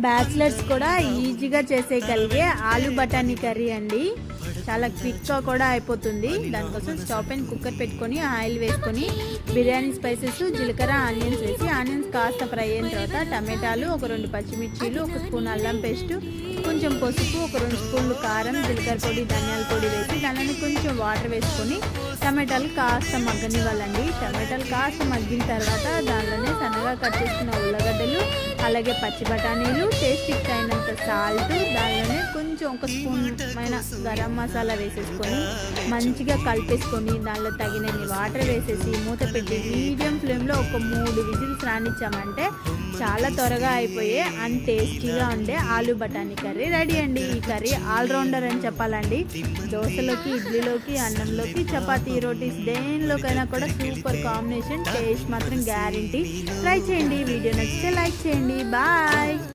Bachelors కూడా ఈజీగా చేసేయగలిగే ఆలు బఠానీ కర్రీ అండి. చాలా క్విక్గా కూడా అయిపోతుంది. దానికోసం స్టవ్ పైన కుక్కర్ పెట్టుకొని ఆయిల్ వేసుకొని బిర్యానీ స్పైసెస్, జీలకర్ర, ఆనియన్స్ వేసి ఆనియన్స్ కాస్త ఫ్రై అయిన తర్వాత టమాటాలు, ఒక 2 పచ్చిమిర్చీలు, 1 స్పూన్ అల్లం పేస్టు, కొంచెం పసుపు, ఒక 2 స్పూన్లు కారం, జీలకర్ర పొడి, ధనియాల పొడి వేసి దానిలో కొంచెం వాటర్ వేసుకొని టమాటాలు కాస్త మగ్గనివ్వాలండి. టమాటాలు కాస్త మగ్గిన తర్వాత దానిలోనే సన్నగా కట్ చేసుకున్న ఉల్లగడ్డలు, అలాగే పచ్చి బఠానీలు, టేస్ట్కి తగినంత సాల్ట్, దానిలోనే కొంచెం 1 స్పూన్ అయిన గరం మసాలా వేసేసుకొని మంచిగా కలిపేసుకొని దానిలో తగినన్ని వాటర్ వేసేసి మూత పెట్టి మీడియం ఫ్లేమ్లో ఒక 3 విజిల్స్ రానిచ్చామంటే చాలా త్వరగా అయిపోయే అండ్ టేస్టీగా ఉండే ఆలు బఠానీ కర్రీ రెడీ అండి. ఈ కర్రీ ఆల్రౌండర్ అని చెప్పాలండి. దోశలోకి, ఇడ్లీలోకి, అన్నంలోకి, చపాతీ, రోటీస్ దేనిలోకైనా కూడా సూపర్ కాంబినేషన్. టేస్ట్ మాత్రం గ్యారంటీ. ట్రై చేయండి. వీడియో నచ్చితే లైక్ చేయండి. బాయ్.